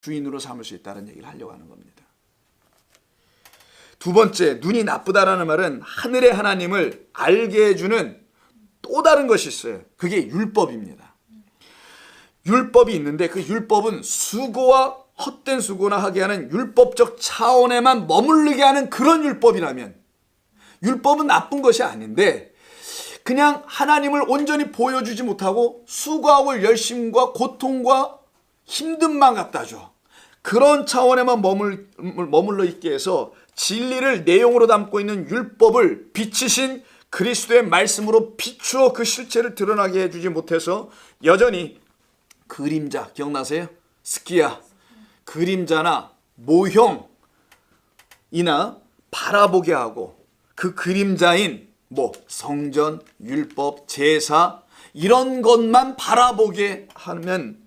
주인으로 삼을 수 있다는 얘기를 하려고 하는 겁니다. 두 번째, 눈이 나쁘다라는 말은 하늘의 하나님을 알게 해주는 또 다른 것이 있어요. 그게 율법입니다. 율법이 있는데 그 율법은 수고와 헛된 수고나 하게 하는 율법적 차원에만 머무르게 하는 그런 율법이라면, 율법은 나쁜 것이 아닌데 그냥 하나님을 온전히 보여주지 못하고 수고하고 열심과 고통과 힘듦만 갖다 줘. 그런 차원에만 머물러 있게 해서 진리를 내용으로 담고 있는 율법을 빛이신 그리스도의 말씀으로 비추어 그 실체를 드러나게 해주지 못해서 여전히 그림자, 기억나세요? 스키야, 그림자나 모형이나 바라보게 하고 그 그림자인 성전, 율법, 제사 이런 것만 바라보게 하면,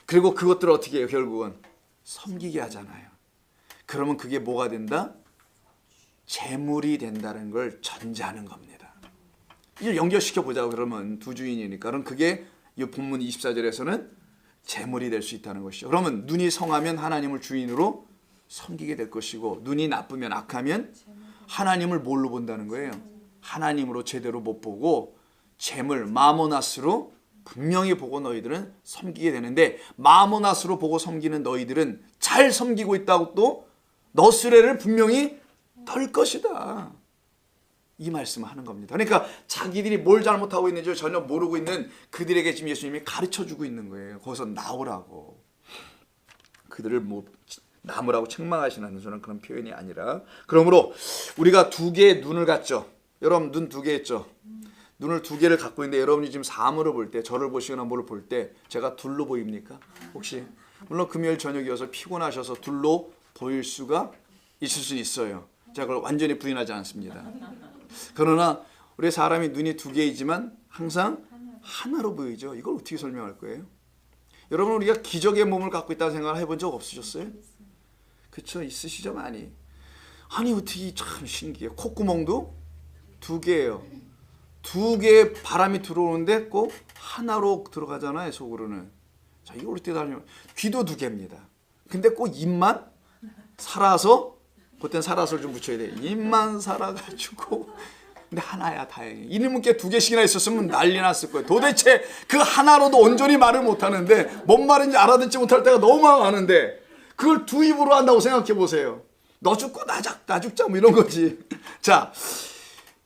그리고 그것들을 어떻게 해요? 결국은 섬기게 하잖아요. 그러면 그게 뭐가 된다? 재물이 된다는 걸 전제하는 겁니다. 이걸 연결시켜 보자고. 그러면 두 주인이니까 그럼 그게 이 본문 24절에서는 재물이 될 수 있다는 것이죠. 그러면 눈이 성하면 하나님을 주인으로 섬기게 될 것이고, 눈이 나쁘면 악하면 하나님을 뭘로 본다는 거예요? 하나님으로 제대로 못 보고 재물, 마모나스로 분명히 보고 너희들은 섬기게 되는데, 마모나스로 보고 섬기는 너희들은 잘 섬기고 있다고 또 너스레를 분명히 떨 것이다. 이 말씀을 하는 겁니다. 그러니까 자기들이 뭘 잘못하고 있는지 전혀 모르고 있는 그들에게 지금 예수님이 가르쳐주고 있는 거예요. 거기서 나오라고. 그들을 나무라고 책망하시는 저는 그런 표현이 아니라, 그러므로 우리가 두 개의 눈을 갖죠. 여러분 눈 두 개 있죠. 눈을 두 개를 갖고 있는데 여러분이 지금 사물을 볼 때, 저를 보시거나 뭐를 볼 때 제가 둘로 보입니까? 혹시? 물론 금요일 저녁이어서 피곤하셔서 둘로 보일 수가 있을 수 있어요. 제가 그걸 완전히 부인하지 않습니다. 그러나 우리 사람이 눈이 두 개이지만 항상 하나로 보이죠. 이걸 어떻게 설명할 거예요? 여러분, 우리가 기적의 몸을 갖고 있다는 생각을 해본 적 없으셨어요? 그렇죠? 있으시죠? 많이. 아니 어떻게, 참 신기해요. 콧구멍도 두 개예요. 두 개의 바람이 들어오는데 꼭 하나로 들어가잖아요, 속으로는. 자, 이걸 어떻게 다르냐면, 귀도 두 개입니다. 근데 꼭 입만 살아서, 그때는 살아서를 좀 붙여야 돼. 입만 살아가지고, 근데 하나야, 다행히. 이놈께 두 개씩이나 있었으면 난리 났을 거예요. 도대체 그 하나로도 온전히 말을 못하는데, 뭔 말인지 알아듣지 못할 때가 너무 많은데, 그걸 두 입으로 한다고 생각해 보세요. 너 죽고 나 죽자 뭐 이런 거지. 자,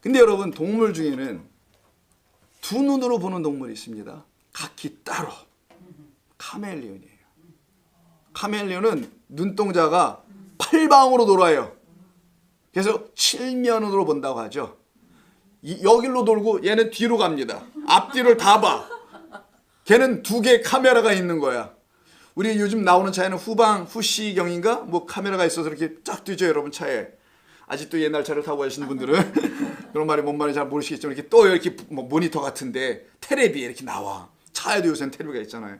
근데 여러분, 동물 중에는 두 눈으로 보는 동물이 있습니다. 각기 따로. 카멜레온이에요. 카멜레온은 눈동자가 8방으로 돌아요. 그래서 7면으로 본다고 하죠. 여기로 돌고 얘는 뒤로 갑니다. 앞뒤를 다 봐. 걔는 두 개의 카메라가 있는 거야. 우리 요즘 나오는 차에는 후시경인가? 카메라가 있어서 이렇게 쫙 뜨죠, 여러분 차에. 아직도 옛날 차를 타고 가시는 분들은 그런 말이 뭔 말인지 잘 모르시겠지만, 이렇게 또 이렇게 모니터 같은데 테레비에 이렇게 나와. 차에도 요새는 테레비가 있잖아요.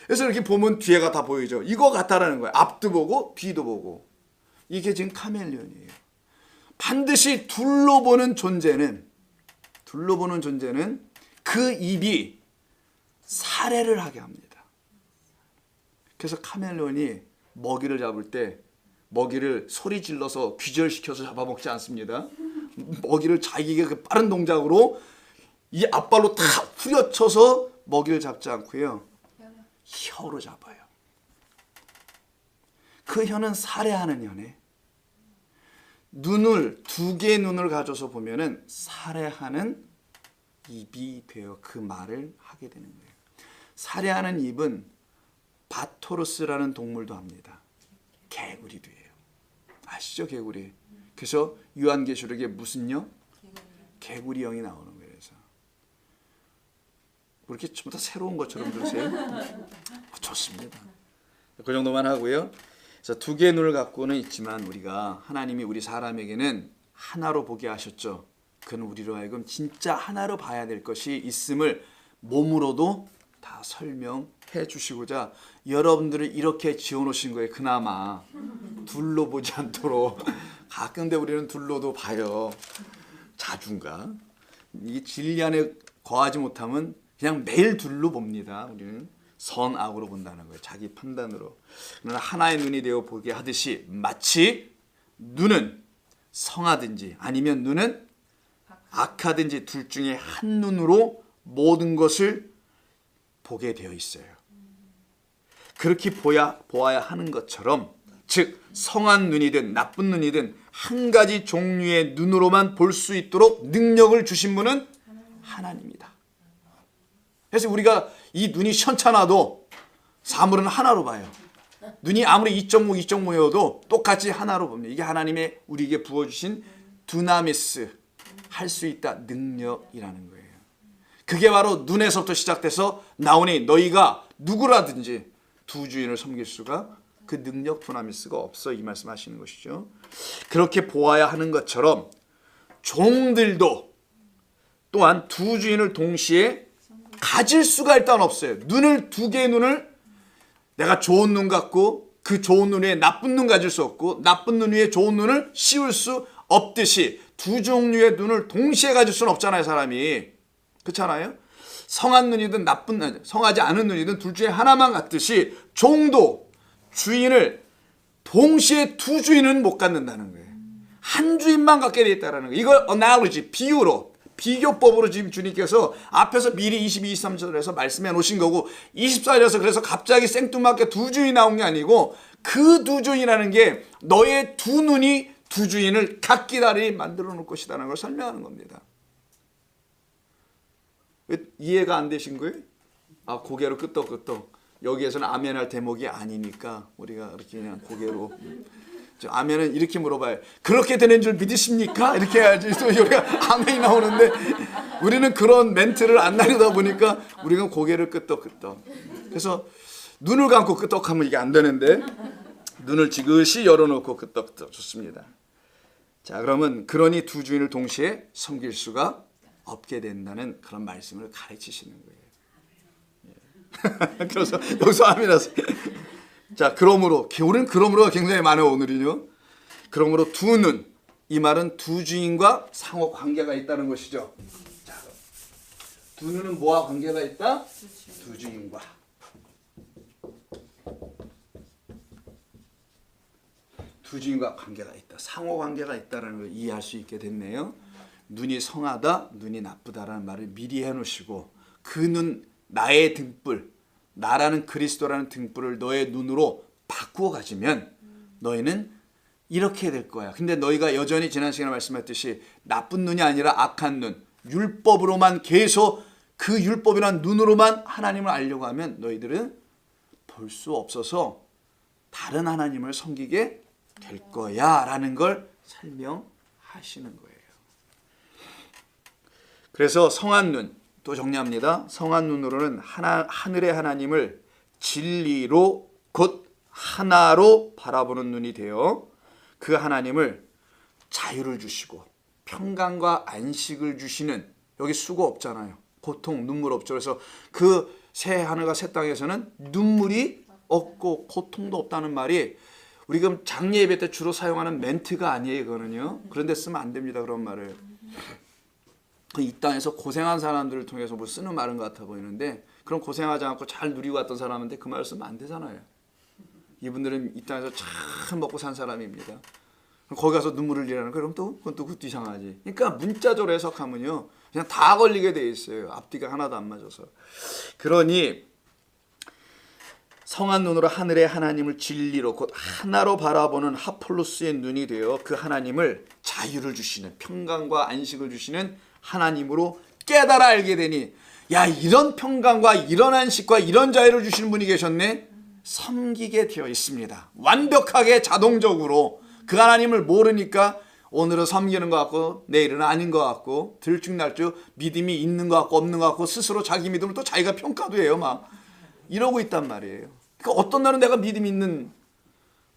그래서 이렇게 보면 뒤에가 다 보이죠. 이거 같다라는 거예요. 앞도 보고 뒤도 보고. 이게 지금 카멜레온이에요. 반드시 둘로 보는 존재는 그 입이 살해를 하게 합니다. 그래서 카멜레온이 먹이를 잡을 때 먹이를 소리 질러서 기절시켜서 잡아먹지 않습니다. 먹이를 자기가 그 빠른 동작으로 이 앞발로 다 후려쳐서 먹이를 잡지 않고요, 혀로 잡아요. 그 혀는 살해하는 혀네. 두 개의 눈을 가져서 보면은 살해하는 입이 되어 그 말을 하게 되는 거예요. 살해하는 입은 바토르스라는 동물도 합니다. 개구리도 해요. 아시죠, 개구리? 그래서 요한계시록에 무슨요? 개구리형이 나오는 거예요. 그래서 그렇게 전부 다 새로운 것처럼 들으세요? 좋습니다. 그 정도만 하고요. 그래서 두 개의 눈을 갖고는 있지만 우리가, 하나님이 우리 사람에게는 하나로 보게 하셨죠. 그는 우리로 하여금 진짜 하나로 봐야 될 것이 있음을 몸으로도 다 설명해 주시고자 여러분들을 이렇게 지어놓으신 거예요. 그나마 둘로 보지 않도록. 가끔 근데 우리는 둘로도 봐요. 자주인가? 이 진리 안에 거하지 못하면 그냥 매일 둘로 봅니다. 우리는 선악으로 본다는 거예요. 자기 판단으로. 그러나 하나의 눈이 되어 보게 하듯이 마치 눈은 성하든지 아니면 눈은 악하든지 둘 중에 한 눈으로 모든 것을 보게 되어 있어요. 그렇게 보아야 하는 것처럼, 즉 성한 눈이든 나쁜 눈이든 한 가지 종류의 눈으로만 볼 수 있도록 능력을 주신 분은 하나님이다. 그래서 우리가 이 눈이 시원찮아도 사물은 하나로 봐요. 눈이 아무리 2.5여도 똑같이 하나로 봅니다. 이게 하나님의 우리에게 부어주신 두나미스, 할 수 있다 능력이라는 거예요. 그게 바로 눈에서부터 시작돼서 나오니 너희가 누구라든지 두 주인을 섬길 수가, 그 능력 두나미스가 없어, 이 말씀하시는 것이죠. 그렇게 보아야 하는 것처럼 종들도 또한 두 주인을 동시에 가질 수가 일단 없어요. 눈을, 두 개의 눈을 내가 좋은 눈 갖고 그 좋은 눈 위에 나쁜 눈 가질 수 없고 나쁜 눈 위에 좋은 눈을 씌울 수 없듯이 두 종류의 눈을 동시에 가질 수는 없잖아요, 사람이. 그렇잖아요? 성한 눈이든 나쁜 눈, 성하지 않은 눈이든 둘 중에 하나만 갖듯이 종도 주인을 동시에 두 주인은 못 갖는다는 거예요. 한 주인만 갖게 돼 있다는 거예요. 이걸 analogy, 비유로, 비교법으로 지금 주님께서 앞에서 미리 22, 23절에서 말씀해 놓으신 거고 24절에서 그래서 갑자기 생뚱맞게 두 주인이 나온 게 아니고 그 두 주인이라는 게 너의 두 눈이 두 주인을 각기다리 만들어 놓을 것이라는 걸 설명하는 겁니다. 왜 이해가 안 되신 거예요? 아, 고개로 끄덕끄덕. 여기에서는 아멘할 대목이 아니니까 우리가 이렇게 그냥 고개로. 아멘은 이렇게 물어봐요. 그렇게 되는 줄 믿으십니까? 이렇게 해야지 또 우리가 아멘이 나오는데 우리는 그런 멘트를 안 나누다 보니까 우리가 고개를 끄덕끄덕. 그래서 눈을 감고 끄덕하면 이게 안 되는데 눈을 지그시 열어놓고 끄덕끄덕. 좋습니다. 자, 그러면 그러니 두 주인을 동시에 섬길 수가 없게 된다는 그런 말씀을 가르치시는 거예요. 그래서 여기서 아멘하세요. 자, 그러므로 우리는 그러므로가 굉장히 많아요, 오늘은요. 그러므로 두 눈, 이 말은 두 주인과 상호 관계가 있다는 것이죠. 자, 두 눈은 뭐와 관계가 있다? 두 주인과. 두 주인과 관계가 있다. 상호 관계가 있다는 걸 이해할 수 있게 됐네요. 눈이 성하다, 눈이 나쁘다라는 말을 미리 해놓으시고 그 눈, 나의 등불, 나라는 그리스도라는 등불을 너의 눈으로 바꾸어 가지면 너희는 이렇게 될 거야. 근데 너희가 여전히 지난 시간에 말씀했듯이 나쁜 눈이 아니라 악한 눈, 율법으로만 계속 그 율법이란 눈으로만 하나님을 알려고 하면 너희들은 볼 수 없어서 다른 하나님을 섬기게 될 거야 라는 걸 설명하시는 거예요. 그래서 성한 눈, 또 정리합니다. 성한 눈으로는 하늘의 하나님을 진리로 곧 하나로 바라보는 눈이 되어 그 하나님을 자유를 주시고 평강과 안식을 주시는, 여기 수고 없잖아요. 고통, 눈물 없죠. 그래서 그 새 하늘과 새 땅에서는 눈물이 없고 고통도 없다는 말이 우리 그럼 장례 예배 때 주로 사용하는 멘트가 아니에요. 그거는요. 그런 데 쓰면 안 됩니다. 그런 말을. 이 땅에서 고생한 사람들을 통해서 뭐 쓰는 말인 것 같아 보이는데 그런 고생하지 않고 잘 누리고 왔던 사람한테 그 말을 쓰면 안 되잖아요. 이분들은 이 땅에서 잘 먹고 산 사람입니다. 거기 가서 눈물을 흘리라는 거, 그럼 또 그것도 이상하지. 그러니까 문자적으로 해석하면요 그냥 다 걸리게 돼 있어요. 앞뒤가 하나도 안 맞아서. 그러니 성한 눈으로 하늘의 하나님을 진리로 곧 하나로 바라보는 하폴로스의 눈이 되어 그 하나님을 자유를 주시는, 평강과 안식을 주시는 하나님으로 깨달아 알게 되니, 야, 이런 평강과 이런 안식과 이런 자유를 주시는 분이 계셨네. 섬기게 되어 있습니다. 완벽하게 자동적으로. 그 하나님을 모르니까 오늘은 섬기는 것 같고 내일은 아닌 것 같고 들쭉날쭉 믿음이 있는 것 같고 없는 것 같고 스스로 자기 믿음을 또 자기가 평가도 해요. 막 이러고 있단 말이에요. 그러니까 어떤 날은 내가 믿음 있는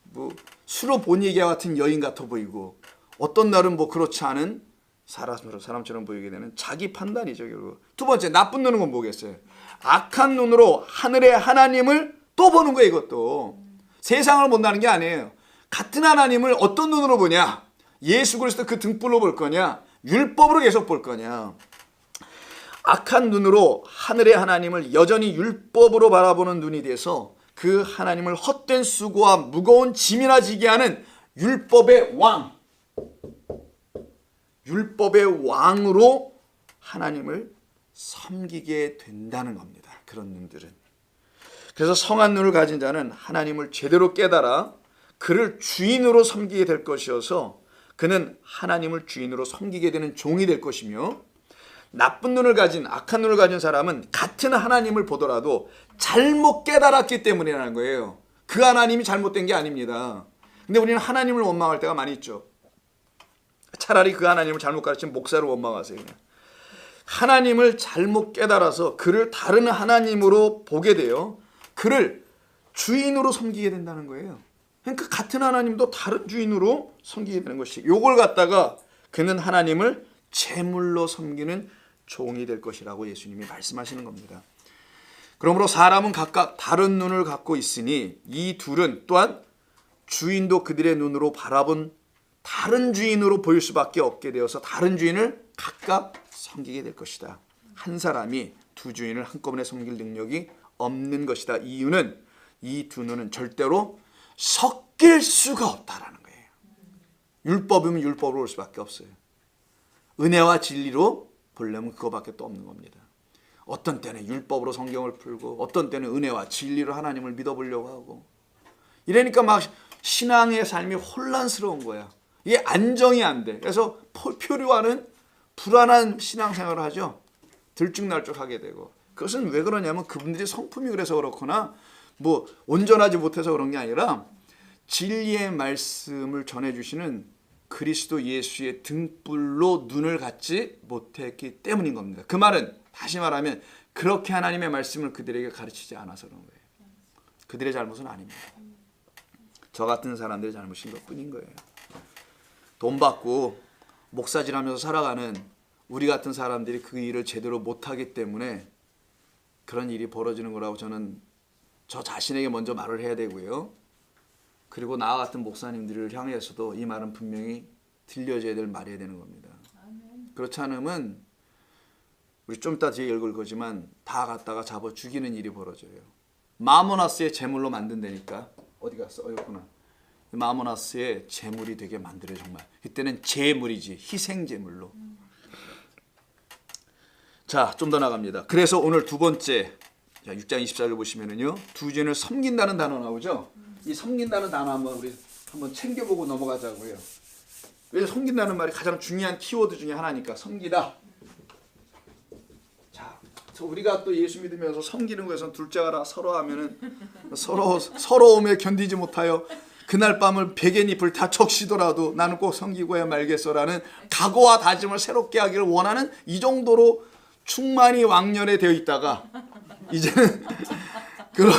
뭐 수로 보니기와 같은 여인 같아 보이고 어떤 날은 뭐 그렇지 않은 사람처럼 보이게 되는 자기 판단이죠. 결국. 두 번째, 나쁜 눈은 건 뭐겠어요? 악한 눈으로 하늘의 하나님을 또 보는 거예요. 이것도 세상을 본다는 게 아니에요. 같은 하나님을 어떤 눈으로 보냐? 예수 그리스도 그 등불로 볼 거냐? 율법으로 계속 볼 거냐? 악한 눈으로 하늘의 하나님을 여전히 율법으로 바라보는 눈이 돼서 그 하나님을 헛된 수고와 무거운 짐이나 지게 하는 율법의 왕으로 하나님을 섬기게 된다는 겁니다. 그런 눈들은. 그래서 성한 눈을 가진 자는 하나님을 제대로 깨달아 그를 주인으로 섬기게 될 것이어서 그는 하나님을 주인으로 섬기게 되는 종이 될 것이며, 나쁜 눈을 가진, 악한 눈을 가진 사람은 같은 하나님을 보더라도 잘못 깨달았기 때문이라는 거예요. 그 하나님이 잘못된 게 아닙니다. 근데 우리는 하나님을 원망할 때가 많이 있죠. 차라리 그 하나님을 잘못 가르친 목사를 원망하세요. 그냥. 하나님을 잘못 깨달아서 그를 다른 하나님으로 보게 되어 그를 주인으로 섬기게 된다는 거예요. 그러니까 같은 하나님도 다른 주인으로 섬기게 되는 것이, 요걸 갖다가 그는 하나님을 제물로 섬기는 종이 될 것이라고 예수님이 말씀하시는 겁니다. 그러므로 사람은 각각 다른 눈을 갖고 있으니 이 둘은 또한 주인도 그들의 눈으로 바라본 다른 주인으로 보일 수밖에 없게 되어서 다른 주인을 각각 섬기게 될 것이다. 한 사람이 두 주인을 한꺼번에 섬길 능력이 없는 것이다. 이유는 이 두 눈은 절대로 섞일 수가 없다라는 거예요. 율법이면 율법으로 올 수밖에 없어요. 은혜와 진리로 보려면 그거밖에 또 없는 겁니다. 어떤 때는 율법으로 성경을 풀고 어떤 때는 은혜와 진리로 하나님을 믿어보려고 하고, 이러니까 막 신앙의 삶이 혼란스러운 거야. 이게 안정이 안 돼. 그래서 표류하는 불안한 신앙생활을 하죠. 들쭉날쭉하게 되고. 그것은 왜 그러냐면 그분들이 성품이 그래서 그렇거나 뭐 온전하지 못해서 그런 게 아니라 진리의 말씀을 전해주시는 그리스도 예수의 등불로 눈을 갖지 못했기 때문인 겁니다. 그 말은 다시 말하면 그렇게 하나님의 말씀을 그들에게 가르치지 않아서 그런 거예요. 그들의 잘못은 아닙니다. 저 같은 사람들의 잘못인 것뿐인 거예요. 돈 받고 목사질하면서 살아가는 우리 같은 사람들이 그 일을 제대로 못하기 때문에 그런 일이 벌어지는 거라고 저는 저 자신에게 먼저 말을 해야 되고요. 그리고 나와 같은 목사님들을 향해서도 이 말은 분명히 들려줘야 될 말이어야 되는 겁니다. 그렇지 않으면 우리 좀 이따 뒤에 읽을 거지만 다 갖다가 잡아 죽이는 일이 벌어져요. 마모나스의 제물로 만든다니까. 어디 갔어? 여기구나. 마모나스의 제물이 되게 만들어요. 정말 그때는 제물이지 희생 제물로. 자, 좀 더 나갑니다. 그래서 오늘 두 번째 6장 24절 보시면은요, 두 주인을 섬긴다는 단어 나오죠. 이 섬긴다는 단어 우리 한번 챙겨보고 넘어가자고요. 왜 섬긴다는 말이 가장 중요한 키워드 중에 하나니까. 섬기다. 자, 우리가 또 예수 믿으면서 섬기는 것에선 둘째가라 서로 하면은 서러움에 견디지 못하여 그날 밤을 베갯잎을 다 적시더라도 나는 꼭 섬기고야 말겠어라는 각오와 다짐을 새롭게 하기를 원하는 이 정도로 충만히 왕년에 되어 있다가 이제는 그런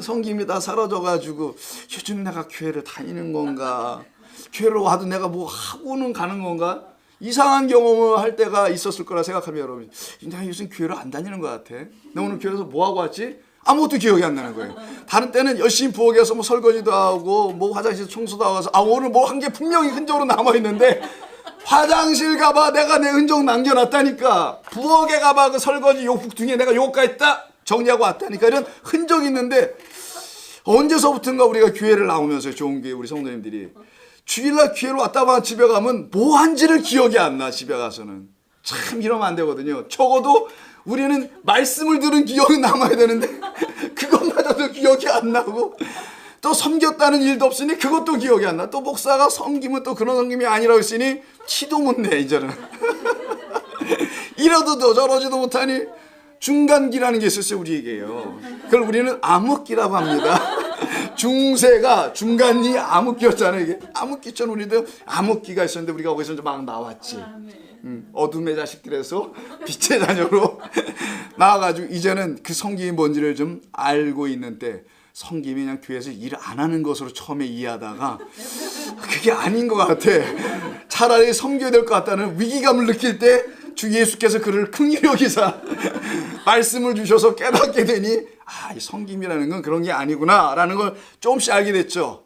섬김이 다 사라져가지고 요즘 내가 교회를 다니는 건가, 교회를 와도 내가 뭐 하고는 가는 건가, 이상한 경험을 할 때가 있었을 거라 생각하면 여러분, 내가 요즘 교회를 안 다니는 것 같아. 내가 오늘 교회에서 뭐 하고 왔지? 아무것도 기억이 안 나는 거예요. 다른 때는 열심히 부엌에서 뭐 설거지도 하고 뭐 화장실 청소도 하고 해서 오늘 뭐 한 게 분명히 흔적으로 남아있는데 화장실 가봐 내가 내 흔적 남겨놨다니까. 부엌에 가봐 그 설거지 욕북 등에 내가 요거까지 딱 정리하고 왔다니까. 이런 흔적이 있는데 언제서부턴가 우리가 교회를 나오면서 좋은 교회 우리 성도님들이 주일날 교회를 왔다 가 집에 가면 뭐 한지를 기억이 안 나. 집에 가서는 참 이러면 안 되거든요. 적어도 우리는 말씀을 들은 기억이 남아야 되는데 그것마저도 기억이 안 나고, 또 섬겼다는 일도 없으니 그것도 기억이 안 나. 또 목사가 섬기면 또 그런 섬김이 아니라고 했으니 티도 못 내. 이제는 이러도 저러지도 못하니 중간기라는 게 있었어요. 우리에게요. 그걸 우리는 암흑기라고 합니다. 중세가 중간이 암흑기였잖아요. 이게 암흑기처럼 우리도 암흑기가 있었는데 우리가 거기서 좀 막 나왔지. 어둠의 자식들에서 빛의 자녀로 나와가지고 이제는 그 섬김이 뭔지를 좀 알고 있는 때, 섬김이 그냥 교회에서 일을 안 하는 것으로 처음에 이해하다가 그게 아닌 것 같아. 차라리 섬겨야 될 것 같다는 위기감을 느낄 때 주 예수께서 그를 긍휼히 여기사 말씀을 주셔서 깨닫게 되니 이 섬김이라는 건 그런 게 아니구나 라는 걸 조금씩 알게 됐죠.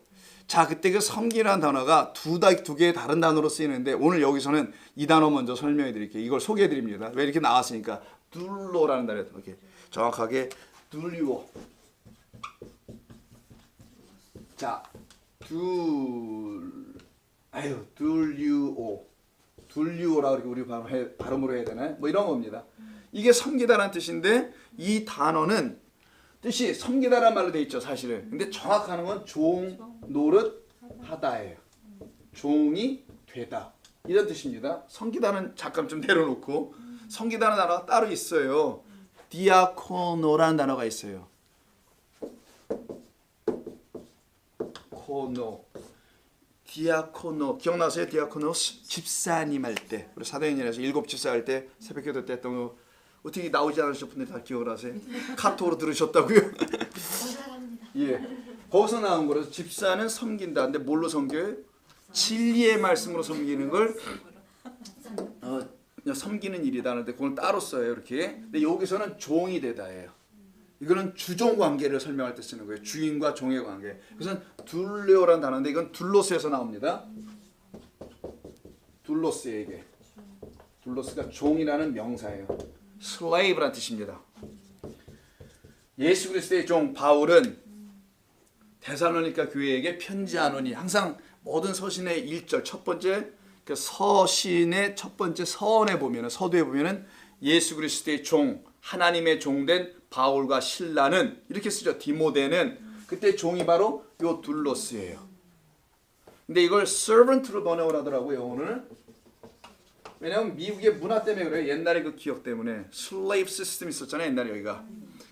자, 그때 그 섬기라는 단어가 두 개의 다른 단어로 쓰이는데 오늘 여기서는 이 단어 먼저 설명해 드릴게요. 이걸 소개해 드립니다. 왜 이렇게 나왔으니까 둘로라는 단어 이렇게 정확하게 둘리오. 자, 둘리오라고 이렇게 우리 발음으로 해야 되나요? 뭐 이런 겁니다. 이게 섬기다라는 뜻인데 이 단어는 뜻이 섬기다라는 말로 돼 있죠, 사실은. 근데 정확한 건 종 노릇 하다예요. 종이 되다. 이런 뜻입니다. 섬기다는 잠깐 좀 내려놓고 섬기다는 단어가 따로 있어요. 디아코노라는 단어가 있어요. 코노. 디아코노 기억나세요? 디아코노 집사님 할 때 우리 사도행전에서 7 집사 할 때 새벽기도 때 했던 거 어떻게 나오지 않으신 분들 다 기억을 하세요? 카톡으로 들으셨다고요? 예, 거기서 나온 거라서 집사는 섬긴다. 근데 뭘로 섬겨요? 진리의 말씀으로 섬기는 걸 섬기는 일이다 하는데 그걸 따로 써요 이렇게. 근데 여기서는 종이 되다예요. 이거는 주종 관계를 설명할 때 쓰는 거예요. 주인과 종의 관계. 그래서 둘레오라는 단어인데 이건 둘로스에서 나옵니다. 둘로스에게. 둘로스가 종이라는 명사예요. slave라는 뜻입니다. 예수 그리스도의 종 바울은 데살로니가 교회에게 편지하노니 항상 모든 서신의 1절 첫 번째 그 서신의 첫 번째 서원에 보면은 서두에 보면은 예수 그리스도의 종 하나님의 종된 바울과 실라는 이렇게 쓰죠. 디모데는 그때 종이 바로 요 둘로스예요. 근데 이걸 servant로 번역을 하더라고요. 영어는. 왜냐하면 미국의 문화 때문에 그래요. 옛날에 그 기억 때문에 slave system 있었잖아요. 옛날에 여기가.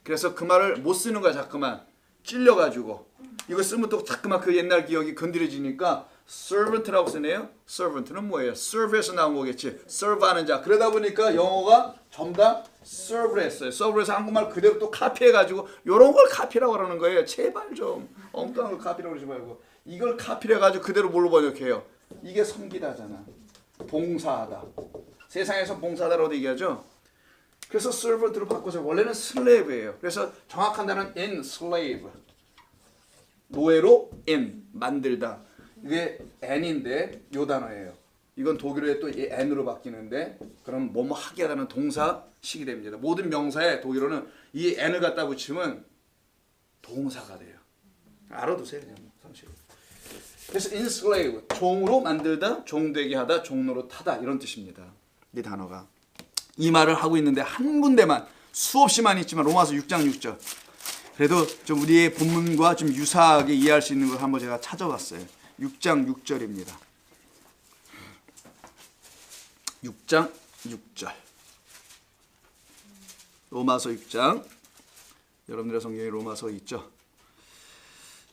그래서 그 말을 못 쓰는 거야. 자꾸만 찔려가지고 이거 쓰면 또 자꾸만 그 옛날 기억이 건드려지니까 servant라고 쓰네요. servant는 뭐예요? serve에서 나온 거겠지. serve하는 자. 그러다 보니까 영어가 전부 다 serve를 했어요. serve에서 한국말 그대로 또 카피해가지고 이런 걸 카피라고 그러는 거예요. 제발 좀 엉뚱한 걸 카피라고 그러지 말고 이걸 카피를 해가지고 그대로 뭘로 번역해요? 이게 섬기다잖아. 봉사하다. 세상에서 봉사하다라고 얘기하죠. 그래서 servant로 바꿔서 원래는 slave예요. 그래서 정확한 단어는 enslave. 노예로 in 만들다. 이게 n인데 요 단어예요. 이건 독일어에 또 n으로 바뀌는데 그럼 뭐뭐 하게 하다는 동사식이 됩니다. 모든 명사에 독일어는 이 n을 갖다 붙이면 동사가 돼요. 알아두세요. 그냥 상식. 그래서 enslave 종으로 만들다, 종되게 하다, 종노릇하다 이런 뜻입니다. 이 단어가 이 말을 하고 있는데 한 군데만 수없이 많이 있지만 로마서 6장 6절. 그래도 좀 우리의 본문과 좀 유사하게 이해할 수 있는 걸 한번 제가 찾아봤어요. 6장 6절입니다. 6장 6절. 로마서 6장. 여러분들의 성경에 로마서 있죠.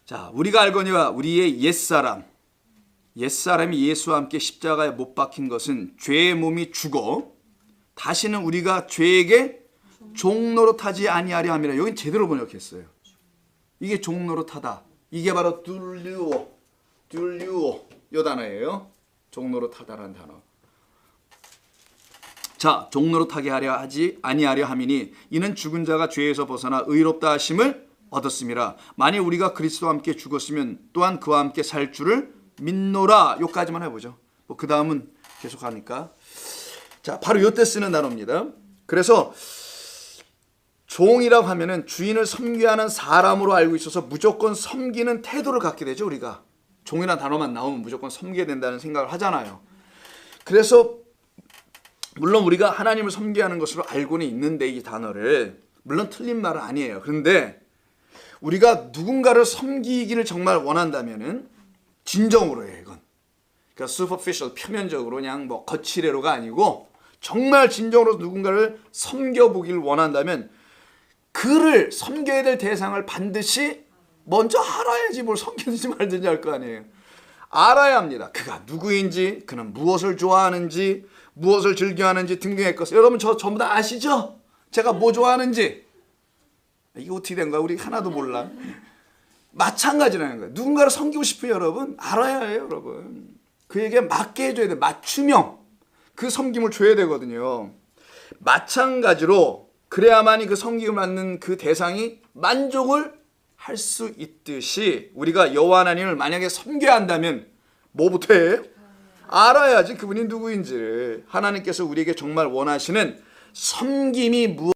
자, 우리가 알거니와 우리의 옛사람이 예수와 함께 십자가에 못 박힌 것은 죄의 몸이 죽어 다시는 우리가 죄에게 종노릇하지 아니하려 함이라. 여긴 제대로 번역했어요. 이게 종노릇하다. 이게 바로 둘류오 요 단어예요. 종노릇하다라는 단어. 자, 종노릇하게 하지 아니하려 함이니 이는 죽은 자가 죄에서 벗어나 의롭다 하심을 얻었음이라. 만일 우리가 그리스도와 함께 죽었으면 또한 그와 함께 살 줄을 믿노라. 요까지만 해보죠. 뭐 그 다음은 계속 하니까. 자, 바로 요때 쓰는 단어입니다. 그래서 종이라고 하면은 주인을 섬겨하는 사람으로 알고 있어서 무조건 섬기는 태도를 갖게 되죠. 우리가 종이라는 단어만 나오면 무조건 섬겨야 된다는 생각을 하잖아요. 그래서 물론 우리가 하나님을 섬겨야 하는 것으로 알고는 있는데 이 단어를 물론 틀린 말은 아니에요. 그런데 우리가 누군가를 섬기기를 정말 원한다면은 진정으로 해요. 이건 그러니까 superficial 표면적으로 그냥 뭐 거칠애로가 아니고 정말 진정으로 누군가를 섬겨보기를 원한다면 그를 섬겨야 될 대상을 반드시 먼저 알아야지 뭘 섬기든지 말든지 할 거 아니에요. 알아야 합니다. 그가 누구인지, 그는 무엇을 좋아하는지, 무엇을 즐겨하는지 등등의 것을. 여러분 저 전부 다 아시죠? 제가 뭐 좋아하는지. 이게 어떻게 된 거야? 우리 하나도 몰라. 마찬가지라는 거예요. 누군가를 섬기고 싶어요, 여러분. 알아야 해요, 여러분. 그에게 맞게 해줘야 돼. 맞춤형. 그 섬김을 줘야 되거든요. 마찬가지로 그래야만이 그 섬김을 받는 그 대상이 만족을 할 수 있듯이 우리가 여호와 하나님을 만약에 섬겨야 한다면 뭐부터 해요? 알아야지 그분이 누구인지를. 하나님께서 우리에게 정말 원하시는 섬김이 무엇